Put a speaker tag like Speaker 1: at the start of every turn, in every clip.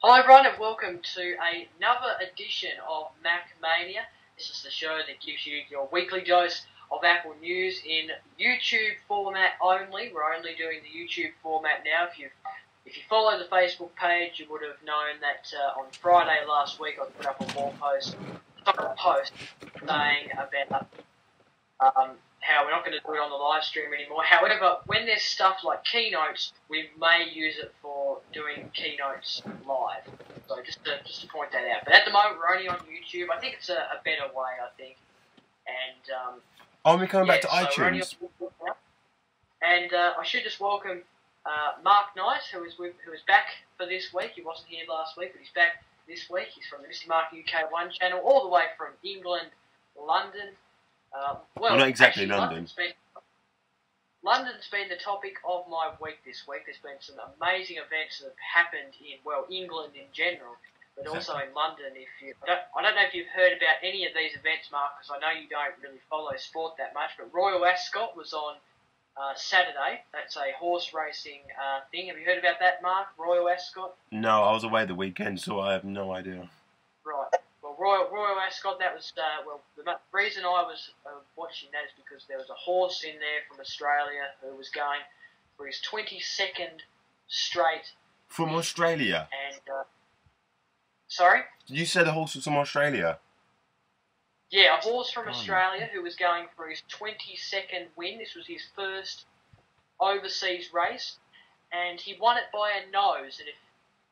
Speaker 1: Hi everyone and welcome to another edition of Mania. This is the show that gives you your weekly dose of Apple news in YouTube format only. We're only doing the YouTube format now. If you follow the Facebook page, you would have known that on Friday last week I put up a wall post saying about how we're not going to do it on the live stream anymore. However, when there's stuff like keynotes, we may use it for doing keynotes live. So just to point that out. But at the moment, we're only on YouTube. I think it's a better way, I think. And
Speaker 2: we're coming back to iTunes.
Speaker 1: And I should just welcome Mark Knight, who is back for this week. He wasn't here last week, but he's back this week. He's from the Mr. Mark UK1 channel, all the way from England, London.
Speaker 2: Well, not exactly
Speaker 1: actually,
Speaker 2: London.
Speaker 1: London's been the topic of my week this week. There's been some amazing events that have happened in, well, England in general, but also in London. I don't know if you've heard about any of these events, Mark, because I know you don't really follow sport that much, but Royal Ascot was on Saturday. That's a horse racing thing. Have you heard about that, Mark? Royal Ascot?
Speaker 2: No, I was away the weekend, so I have no idea.
Speaker 1: Right. Well, Royal Ascot, that was, the reason I was watching that is because there was a horse in there from Australia who was going for his 22nd straight.
Speaker 2: From Australia?
Speaker 1: And, sorry?
Speaker 2: Did you say the horse was from Australia?
Speaker 1: Yeah, a horse from Australia who was going for his 22nd win. This was his first overseas race, and he won it by a nose, and if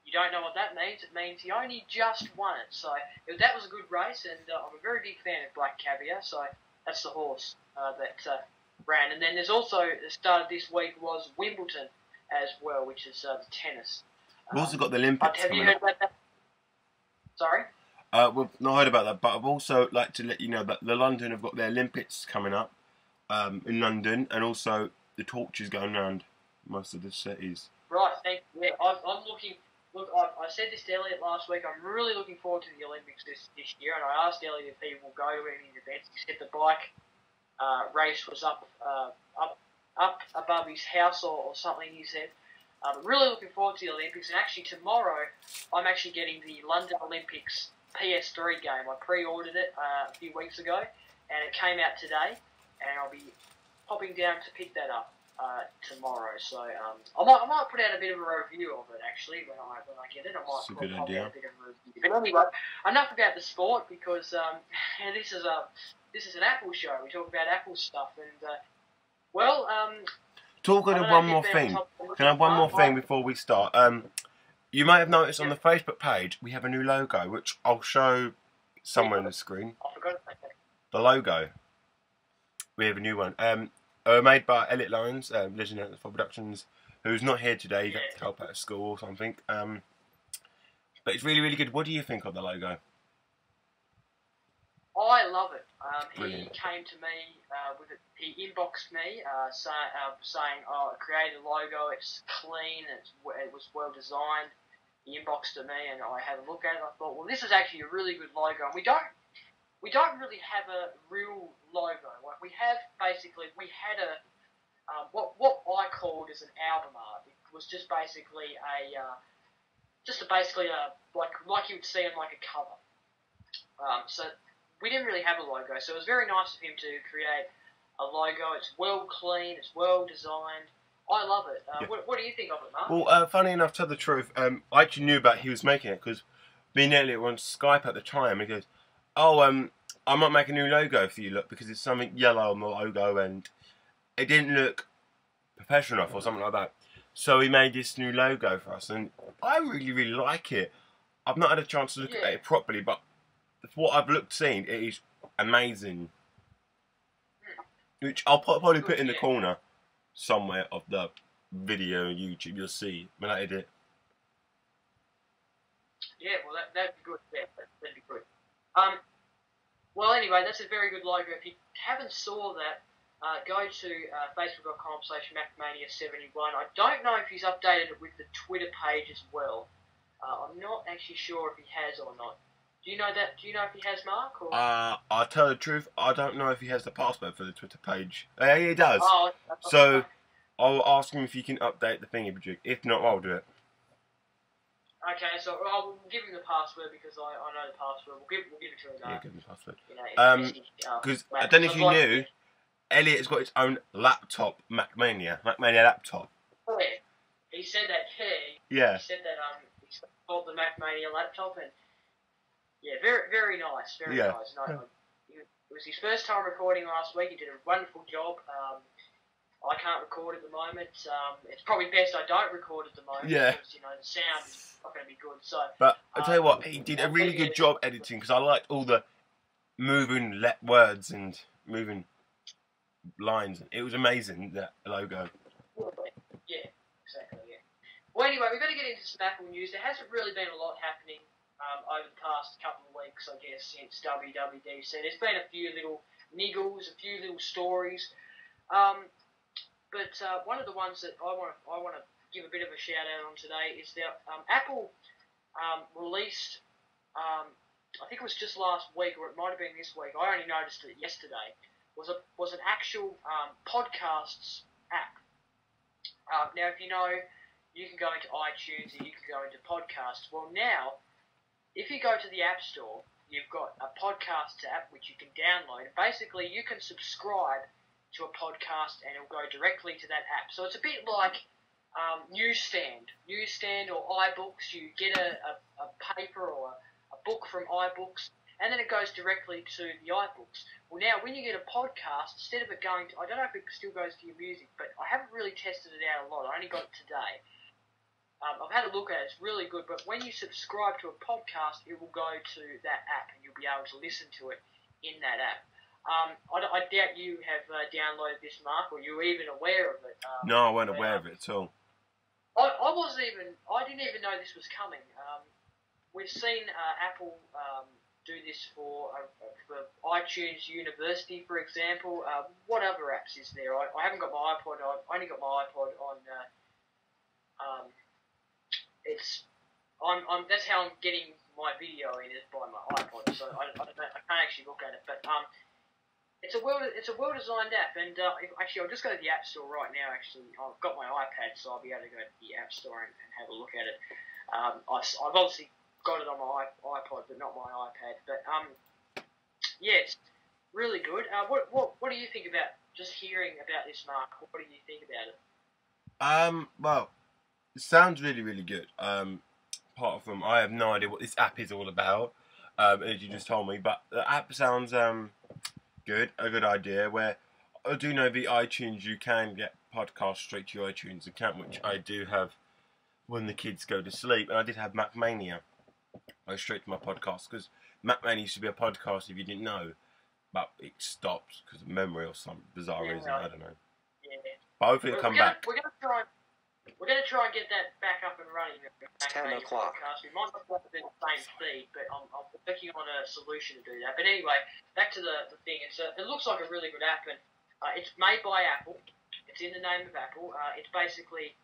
Speaker 1: you don't know what that means, it means he only just won it. So that was a good race, and I'm a very big fan of Black Caviar, so that's the horse that ran. And then there's also, the start of this week was Wimbledon as well, which is the tennis.
Speaker 2: We've also got the Olympics.
Speaker 1: Have you heard about that? Sorry?
Speaker 2: We've not heard about that, but I'd also like to let you know that the London have got their Olympics coming up in London, and also the torches going around most of the cities.
Speaker 1: Right, thank you. Yeah, I'm looking... Look, I said this to Elliot last week. I'm really looking forward to the Olympics this year, and I asked Elliot if he will go to any events. He said the bike race was up above his house or something, he said. I'm really looking forward to the Olympics, and actually tomorrow I'm actually getting the London Olympics PS3 game. I pre-ordered it a few weeks ago, and it came out today, and I'll be popping down to pick that up tomorrow. So I might put out a bit of a review of it actually when I get it. I might pop out a bit of a review. But anyway, enough about the sport, because this is an Apple show. We talk about Apple stuff, and
Speaker 2: talking of one more thing. Can I have one more thing before we start? You might have noticed on the Facebook page we have a new logo, which I'll show somewhere on the screen.
Speaker 1: I forgot about that.
Speaker 2: The logo. We have a new one. Made by Elliot Lyons, Legend of Productions, who's not here today. He got to help out at school or something. But it's really, really good. What do you think of the logo?
Speaker 1: I love it. He came to me with it. He inboxed me saying, "Oh, I created a logo. It's clean. It was well designed." He inboxed to me, and I had a look at it. I thought, well, this is actually a really good logo. And we don't really have a real logo. Like we had a what I called as an album art. It was just basically like you would see on like a cover. So we didn't really have a logo. So it was very nice of him to create a logo. It's well clean. It's well designed. I love it. What do you think of it, Mark?
Speaker 2: Well, funny enough, to tell the truth, I actually knew about he was making it because me and Elliot were on Skype at the time. And he goes, "Oh, I might make a new logo for you, look, because it's something yellow on the logo and it didn't look professional enough or something like that." So he made this new logo for us, and I really, really like it. I've not had a chance to look at it properly, but what I've seen, it is amazing. Which I'll probably put in the corner somewhere of the video on YouTube. You'll see when I edit.
Speaker 1: Yeah, well, that'd be good. Yeah, that'd be good. Well, anyway, that's a very good logo. If you haven't saw that, go to facebook.com/MacMania71. I don't know if he's updated it with the Twitter page as well. I'm not actually sure if he has or not. Do you know that? Do you know if he has, Mark? Or?
Speaker 2: I'll tell the truth. I don't know if he has the password for the Twitter page. Yeah, he does.
Speaker 1: Oh,
Speaker 2: so I'll ask him if he can update the thingy. If not, I'll do it.
Speaker 1: Okay, so we'll give him the password because I know the password. We'll give it to him.
Speaker 2: Yeah, give him the password.
Speaker 1: Because
Speaker 2: I don't know if you knew, Elliot's got his own laptop, Mania laptop.
Speaker 1: Oh, yeah. He said that.
Speaker 2: Yeah.
Speaker 1: He said that. He bought the Mania laptop, and yeah, very very nice, very nice. No, it was his first time recording last week. He did a wonderful job. I can't record at the moment. It's probably best I don't record at the moment because the sound is not going to be good. So,
Speaker 2: but I tell you what, he did a really good job editing because I liked all the moving words and moving lines. It was amazing, that logo.
Speaker 1: Yeah, exactly. Yeah. Well, anyway, we better get into some Apple news. There hasn't really been a lot happening over the past couple of weeks, I guess, since WWDC. There's been a few little niggles, a few little stories. But one of the ones that I want to give a bit of a shout out on today is that Apple released, I think it was just last week, or it might have been this week. I only noticed it yesterday. Was an actual podcasts app. Now, if you know, you can go into iTunes and you can go into podcasts. Well, now, if you go to the App Store, you've got a podcasts app which you can download. Basically, you can subscribe to a podcast and it'll go directly to that app. So it's a bit like newsstand or iBooks. You get a paper or a book from iBooks and then it goes directly to the iBooks. Well, now when you get a podcast, instead of it going to, I don't know if it still goes to your music, but I haven't really tested it out a lot. I only got it today. I've had a look at it. It's really good. But when you subscribe to a podcast, it will go to that app and you'll be able to listen to it in that app. I doubt you have downloaded this, Mark, or you were even aware of it.
Speaker 2: No, I wasn't aware of it at all.
Speaker 1: I didn't even know this was coming. We've seen Apple do this for iTunes University, for example. What other apps is there? I haven't got my iPod. I've only got my iPod on. That's how I'm getting my video in, is by my iPod. So I can't actually look at it, but it's a well-designed app, and actually I'll just go to the App Store right now. Actually, I've got my iPad, so I'll be able to go to the App Store and have a look at it. I've obviously got it on my iPod, but not my iPad. But yeah, it's really good. What do you think about just hearing about this, Mark? What do you think about it?
Speaker 2: Well, it sounds really, really good. Apart from, I have no idea what this app is all about, as you just told me, but the app sounds good, a good idea. Where I do know the iTunes, you can get podcasts straight to your iTunes account, which I do have when the kids go to sleep. And I did have Mania go straight to my podcast, because Mania used to be a podcast if you didn't know, but it stopped because of memory or some bizarre reason. I don't know. Yeah. But hopefully it'll come back.
Speaker 1: We're going to try and get that back up and running.
Speaker 3: It's 10 o'clock.
Speaker 1: We might not have the same feed, but I'm working on a solution to do that. But anyway, back to the thing. It looks like a really good app, and it's made by Apple. It's in the name of Apple. It's basically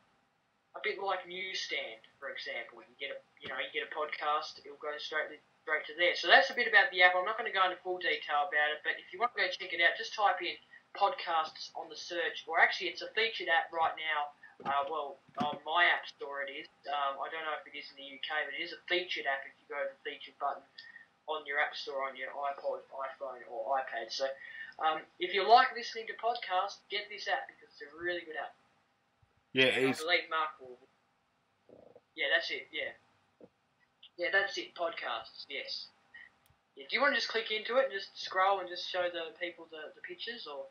Speaker 1: a bit like Newsstand, for example. You get a podcast, it'll go straight to there. So that's a bit about the app. I'm not going to go into full detail about it, but if you want to go check it out, just type in podcasts on the search, or actually it's a featured app right now. On my App Store it is. I don't know if it is in the UK, but it is a featured app if you go to the featured button on your App Store on your iPod, iPhone, or iPad. So if you like listening to podcasts, get this app because it's a really good app.
Speaker 2: Yeah, it is.
Speaker 1: I believe Mark will. Yeah, that's it. Yeah. Yeah, that's it. Podcasts, yes. Yeah, do you want to just click into it and just scroll and just show the people the pictures, or?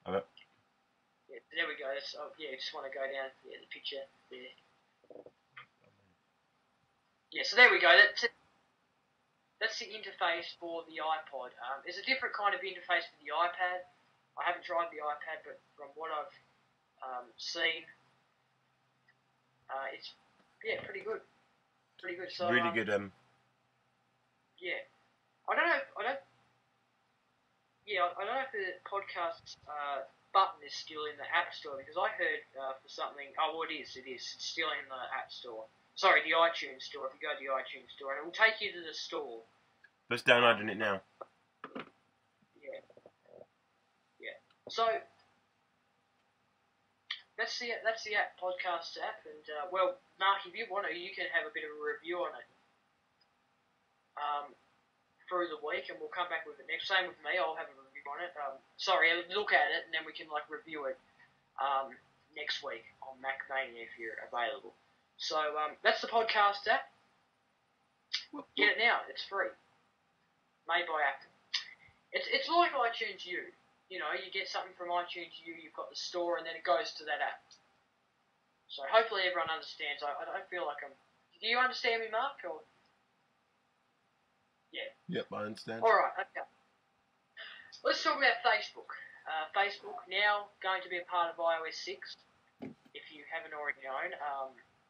Speaker 2: Okay.
Speaker 1: Yeah, there we go. Just want to go down. Yeah, the picture there. Yeah, so there we go. That's the interface for the iPod. There's a different kind of interface for the iPad. I haven't tried the iPad, but from what I've seen, it's pretty good. Pretty good. So
Speaker 2: really good.
Speaker 1: Yeah, I don't know if the podcast button is still in the App Store, because I heard for something. Oh, well, it is. It's still in the App Store. Sorry, the iTunes Store. If you go to the iTunes Store, and it will take you to the store.
Speaker 2: Just downloading it now.
Speaker 1: Yeah. So that's the app, podcast app, and well, Mark, if you want to, you can have a bit of a review on it through the week, and we'll come back with it next. Same with me, I'll have a review on it. Look at it, and then we can review it next week on Mania if you're available. So that's the podcast app. Get it now. It's free. Made by Apple. It's like iTunes U. You know, you get something from iTunes U, you've got the store, and then it goes to that app. So hopefully everyone understands. I don't feel like I'm... Do you understand me, Mark? Or... Yeah.
Speaker 2: Yep, I understand.
Speaker 1: All right, okay. Let's talk about Facebook. Facebook now going to be a part of iOS 6. If you haven't already known,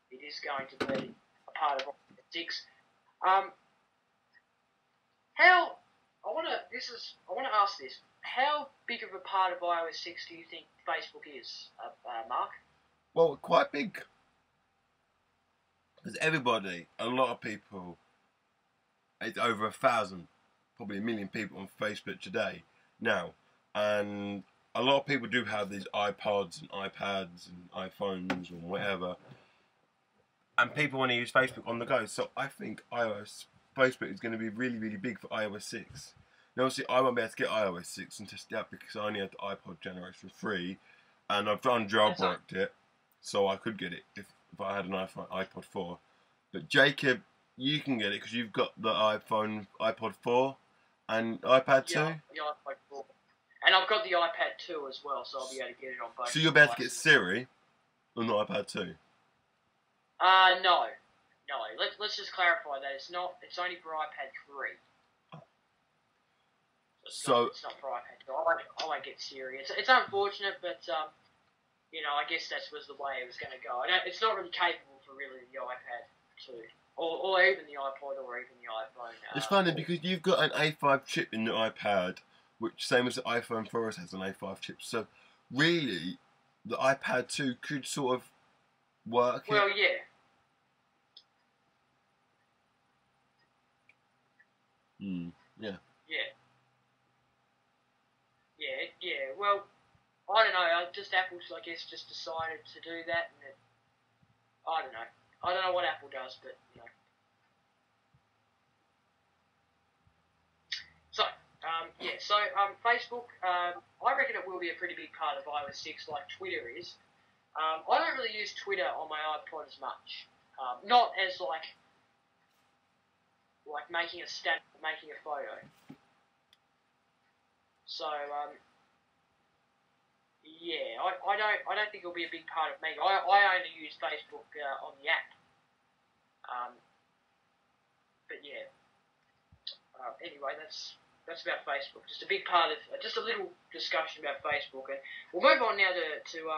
Speaker 1: it is going to be a part of iOS 6. I want to ask this. How big of a part of iOS 6 do you think Facebook is, Mark?
Speaker 2: Well, quite big. Because everybody, a lot of people, it's over 1,000, probably 1 million people on Facebook today now. And a lot of people do have these iPods and iPads and iPhones and whatever. And people want to use Facebook on the go. So I think Facebook is going to be really, really big for iOS 6. Now, obviously, I won't be able to get iOS 6 and test it out because I only had the iPod generation for free. And I've done jailbroken it, so I could get it if I had an iPod 4. But Jacob, you can get it because you've got the iPod 4 and iPad 2.
Speaker 1: Yeah, the iPod 4. And I've got the iPad 2 as well, so I'll be able to get it on both.
Speaker 2: So you'll be able to get Siri on the iPad 2?
Speaker 1: No. Let's just clarify that it's only for iPad 3.
Speaker 2: So
Speaker 1: it's not for iPad 2. I won't get Siri. It's unfortunate, but I guess that was the way it was going to go. It's not really capable for really the iPad 2, or even the iPod, or even the iPhone.
Speaker 2: It's funny because you've got an A5 chip in the iPad, which same as the iPhone 4S has an A5 chip. So really, the iPad 2 could sort of work.
Speaker 1: Well, yeah.
Speaker 2: Yeah.
Speaker 1: Yeah. Well, I don't know. Apple, I guess, just decided to do that, and I don't know. I don't know what Apple does, but So, Facebook. I reckon it will be a pretty big part of iOS 6, like Twitter is. I don't really use Twitter on my iPod as much. Not as like making a stat, making a photo. So, yeah, I don't think it'll be a big part of me. I only use Facebook on the app. But yeah. Anyway, that's about Facebook. Just a big part of, just a little discussion about Facebook, and we'll move on now to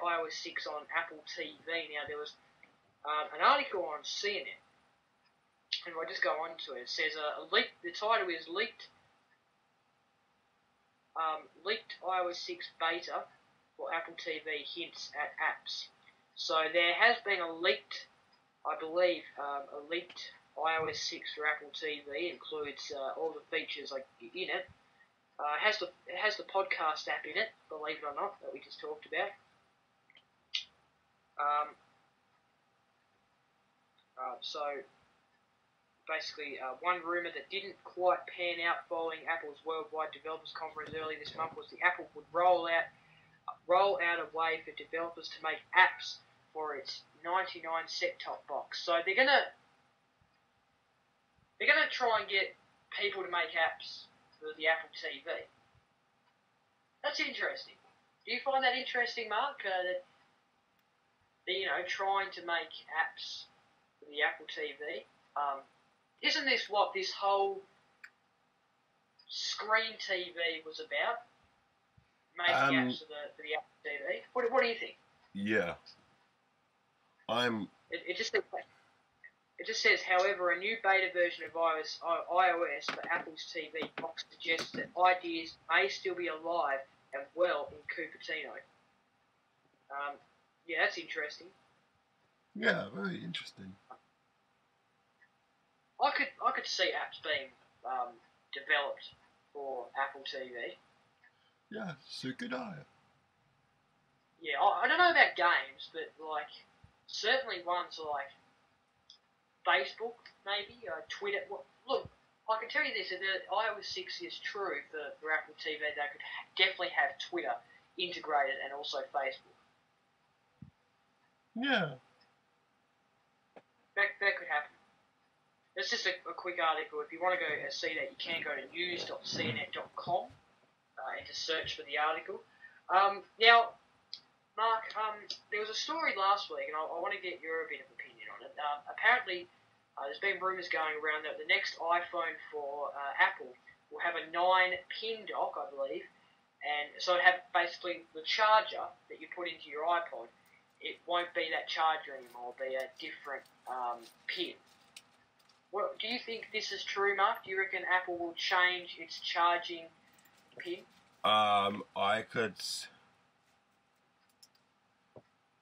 Speaker 1: iOS 6 on Apple TV. Now there was an article on CNN, and I'll just go on to it. It says the title is leaked iOS 6 beta for Apple TV hints at apps. So there has been a leaked iOS 6 for Apple TV. It includes all the features in it. It has the podcast app in it, believe it or not, that we just talked about. So basically, one rumour that didn't quite pan out following Apple's worldwide developers conference early this month was the Apple would roll out a way for developers to make apps for its $99 set-top box. So they're gonna try and get people to make apps for the Apple TV. That's interesting. Do you find that interesting, Mark? That they're trying to make apps for the Apple TV. Isn't this what this whole screen TV was about? Making apps for the Apple TV. What do you think?
Speaker 2: Yeah.
Speaker 1: It just says, however, a new beta version of iOS for Apple's TV box suggests that ideas may still be alive and well in Cupertino. Yeah, that's interesting.
Speaker 2: Yeah, very interesting.
Speaker 1: I could see apps being developed for Apple TV.
Speaker 2: Yeah, it's a good idea.
Speaker 1: Yeah, I don't know about games, but like certainly ones like Facebook, maybe Twitter. Well, look, I can tell you this: if the iOS 6 is true for Apple TV, they could definitely have Twitter integrated and also Facebook.
Speaker 2: Yeah.
Speaker 1: That could happen. It's just a quick article. If you want to go see that, you can go to news.cnet.com and just search for the article. Now, Mark, there was a story last week, and I want to get your bit of opinion on it. Apparently, there's been rumours going around that the next iPhone for Apple will have a 9-pin dock, I believe, and so it have basically the charger that you put into your iPod. It won't be that charger anymore; it'll be a different pin. Well, do you think this is true, Mark? Do you reckon Apple will change its charging pin?
Speaker 2: I could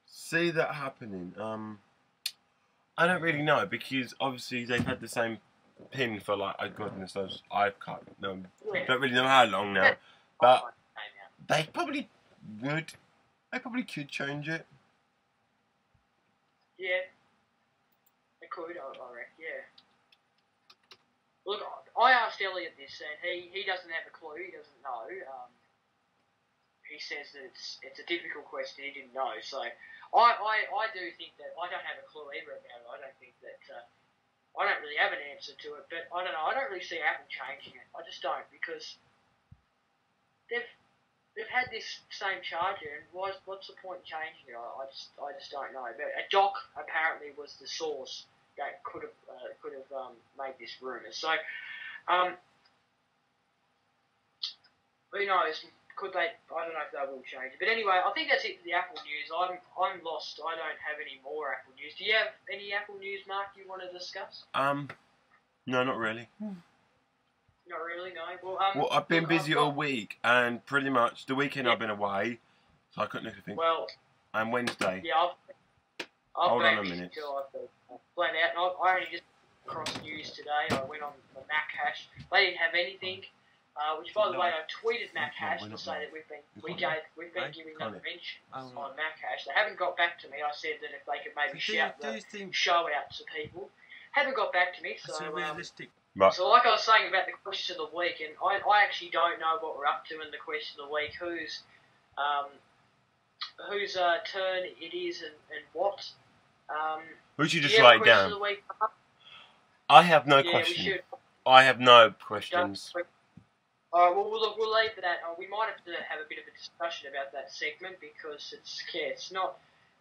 Speaker 2: see that happening. I don't really know because obviously they've had the same pin for like goodness knows I can't know, don't really know how long now, but they probably would. They probably could change it.
Speaker 1: Yeah, they could. I reckon. Yeah. Look, I asked Elliot this, and he doesn't have a clue. He doesn't know. He says that it's a difficult question. He didn't know. So I do think that I don't have a clue either about it. I don't think that I don't really have an answer to it. But I don't know. I don't really see Apple changing it. I just don't because they've had this same charger, and what's the point in changing it? I just don't know. But a dock apparently was the source that could have made this rumour. So, who knows? Could they? I don't know if they will change it. But anyway, I think that's it for the Apple news. I'm lost. I don't have any more Apple news. Do you have any Apple news, Mark? You want to discuss?
Speaker 2: No, not really.
Speaker 1: Not really, no.
Speaker 2: Well, I've been busy all week, and pretty much the weekend I've been away, so I couldn't look at things.
Speaker 1: Well,
Speaker 2: and Wednesday.
Speaker 1: Yeah,
Speaker 2: Hold on a minute.
Speaker 1: Until I've flat out. And I only just crossed news today. I went on the Mac Hash. They didn't have anything. Which, by the way, I tweeted Mac Hash to say that we've been giving them a mention on Mac Hash. They haven't got back to me. I said that if they could maybe shout the show out to people. Haven't got back to me. So So like I was saying about the question of the week, and I actually don't know what we're up to in the question of the week. Whose turn it is and what.
Speaker 2: We should just write it down. I have no question. I have no questions.
Speaker 1: Alright, well, we'll leave it at that. We might have to have a bit of a discussion about that segment because it's not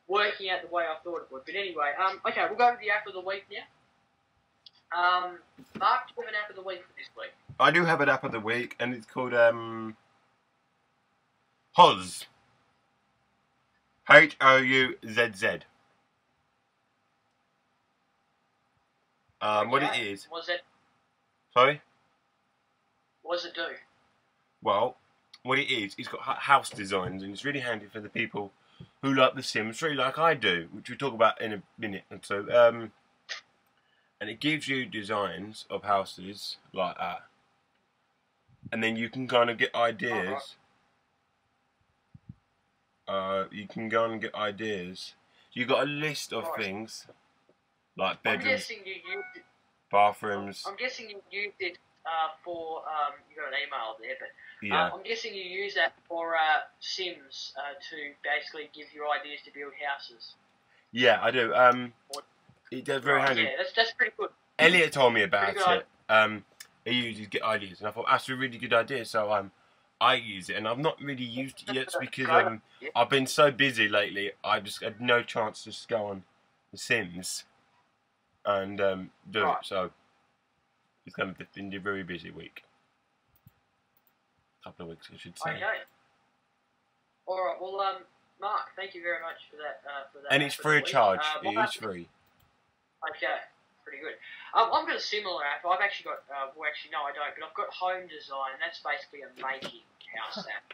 Speaker 1: working out the way I thought it would. But anyway, okay, we'll go with the app of the week now. Mark, do you have an app of the week for this week?
Speaker 2: I do have an app of the week, and it's called Houzz. Houzz. What it is?
Speaker 1: What's it?
Speaker 2: Sorry?
Speaker 1: What does it do?
Speaker 2: Well, what it is, it's got house designs, and it's really handy for the people who like The Sims, really like I do, which we'll talk about in a minute or so. And it gives you designs of houses like that, and then you can kind of get ideas. You can go and get ideas. You got a list of things like bedrooms, bathrooms.
Speaker 1: I'm guessing you used it for you got an email there, but
Speaker 2: yeah.
Speaker 1: I'm guessing you use that for Sims to basically give you ideas to build houses.
Speaker 2: Yeah, I do. It does very handy.
Speaker 1: Yeah, that's pretty good.
Speaker 2: Elliot told me about it. He uses Get Ideas, and I thought that's a really good idea. So I use it, and I've not really used it yet because I've been so busy lately. I just had no chance to just go on The Sims and do it. So it's going to be a very busy week. Couple of weeks, I should say.
Speaker 1: Okay. All right. Well, Mark, thank you very much for that.
Speaker 2: And it's free of charge. It is free.
Speaker 1: Okay, pretty good. I've got a similar app. I've actually got, well, actually, no, I don't, but I've got Home Design. That's basically a making house app.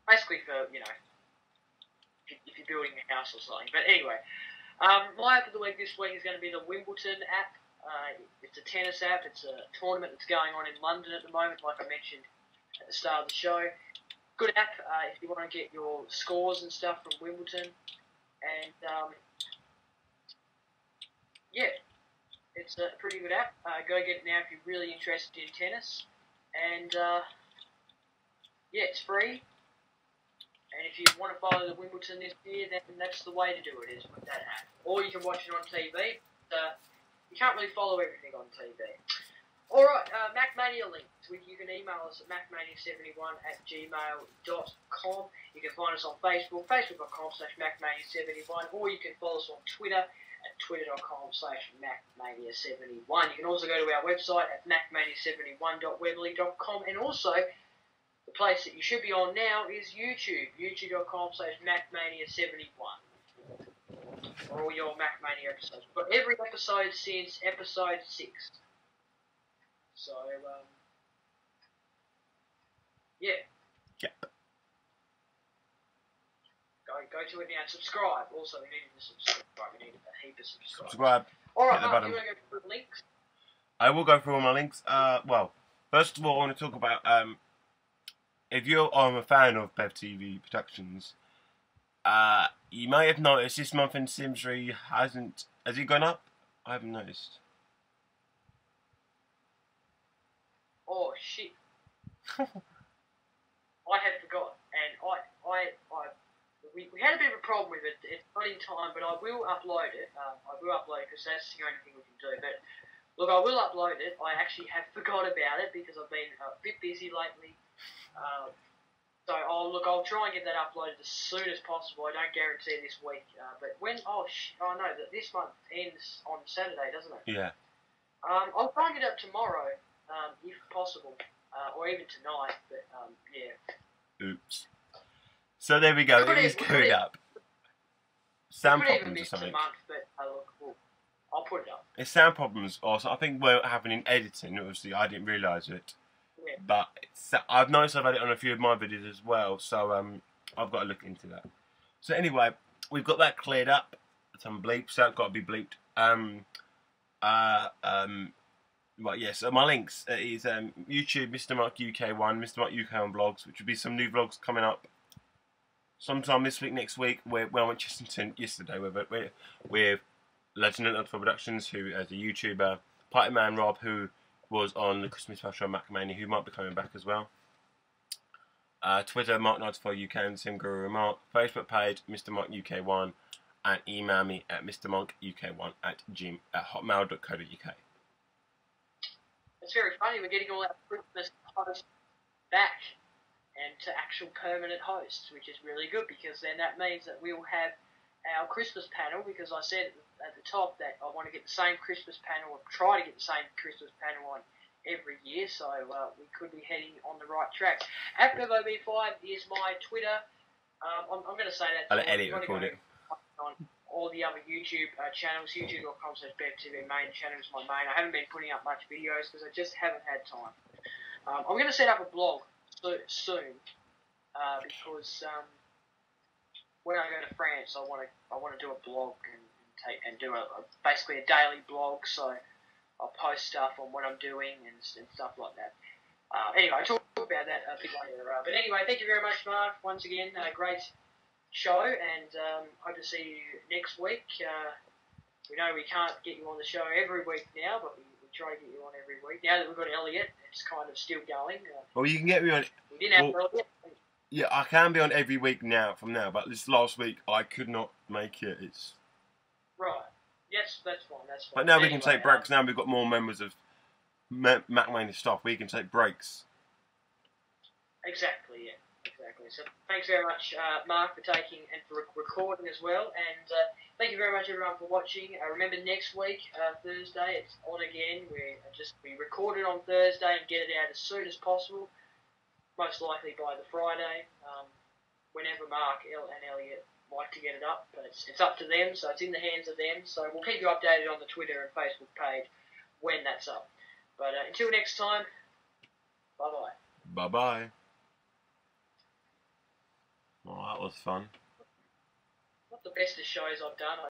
Speaker 1: Basically for, you know, if you're building a house or something. But anyway, my app of the week this week is going to be the Wimbledon app. It's a tennis app. It's a tournament that's going on in London at the moment, like I mentioned at the start of the show. good app if you want to get your scores and stuff from Wimbledon. And yeah, it's a pretty good app. Go get it now if you're really interested in tennis. And yeah, it's free. And if you want to follow the Wimbledon this year, then that's the way to do it, is with that app. Or you can watch it on TV. You can't really follow everything on TV. Alright, MacMania links. You can email us at macmania71@gmail.com. You can find us on Facebook, facebook.com/macmania71, or you can follow us on Twitter at twitter.com/macmania71. You can also go to our website at macmania71.weebly.com, and also the place that you should be on now is YouTube, youtube.com/macmania71 for all your MacMania episodes. We've got every episode since episode 6. So, yeah.
Speaker 2: Yep.
Speaker 1: Go to it now and subscribe. Also, we need to subscribe. We need a heap of subscribers.
Speaker 2: Subscribe.
Speaker 1: Alright,
Speaker 2: Hit the
Speaker 1: Mark,
Speaker 2: button.
Speaker 1: you want to go through the links?
Speaker 2: I will go through all my links. Well, first of all, I want to talk about if you're a fan of Bev TV Productions, you may have noticed this month in Sims 3 has it gone up? I haven't noticed.
Speaker 1: Oh shit! I had forgot, and we had a bit of a problem with it. It's not in time, but I will upload it. I will upload it because that's the only thing we can do. But look, I will upload it. I actually have forgot about it because I've been a bit busy lately. So I'll try and get that uploaded as soon as possible. I don't guarantee this week, but when no, that this month ends on Saturday, doesn't it?
Speaker 2: Yeah.
Speaker 1: I'll try and get it up tomorrow, if possible, or even tonight. But yeah.
Speaker 2: Oops. So there we go. It is going up. Sound problems or something.
Speaker 1: A month, but I'll put it up.
Speaker 2: It's sound problems also. I think we're happening in editing. Obviously, I didn't realise it.
Speaker 1: Yeah.
Speaker 2: But I've noticed I've had it on a few of my videos as well, so I've got to look into that. So anyway, we've got that cleared up. Some bleeps, so that's got to be bleeped. Right, yes. So my links is YouTube, Mr. Mark UK1, Mr. Mark UK on vlogs, which will be some new vlogs coming up sometime this week, next week. Where I went to Chessington yesterday with Legend of Productions, who is a YouTuber, Party Man Rob, who was on the Christmas special on MacMania, who might be coming back as well. Twitter, Mark94UK and Sim Guru Mark. Facebook page, Mr. Mark UK1, and email me at mrmonk.uk1@hotmail.co.uk.
Speaker 1: It's very funny. We're getting all our Christmas hosts back and to actual permanent hosts, which is really good because then that means that we'll have our Christmas panel. Because I said at the top that I want to get the same Christmas panel, or try to get the same Christmas panel on every year, so we could be heading on the right track. ActiveOB5 is my Twitter. I'm going to say that.
Speaker 2: I'll let Elliot record it.
Speaker 1: On all the other YouTube channels, youtube.com/BevTV main channel is my main. I haven't been putting up much videos because I just haven't had time. I'm going to set up a blog soon because when I go to France, I want to do a blog and do basically a daily blog. So I'll post stuff on what I'm doing and stuff like that. Anyway, I'll talk about that a bit later. But anyway, thank you very much, Mark. Once again, great show, and hope to see you next week. We know we can't get you on the show every week now, but we try to get you on every week. Now that we've got Elliot, it's kind of still going.
Speaker 2: Well, you can get me on.
Speaker 1: We didn't have Elliot.
Speaker 2: Yeah, I can be on every week from now, but this last week I could not make it. It's
Speaker 1: right. Yes, that's fine. That's fine.
Speaker 2: But now we can take breaks. Now we've got more members of MacMania staff. We can take breaks.
Speaker 1: Exactly. Yeah. Exactly. So thanks very much, Mark, for taking and for recording as well. And thank you very much, everyone, for watching. Remember, next week, Thursday, it's on again. We record it on Thursday and get it out as soon as possible. Most likely by the Friday. Whenever Mark and Elliot like to get it up, but it's up to them. So it's in the hands of them. So we'll keep you updated on the Twitter and Facebook page when that's up. But until next time, bye bye.
Speaker 2: Bye bye. Oh, that was fun.
Speaker 1: Not the best of shows I've done.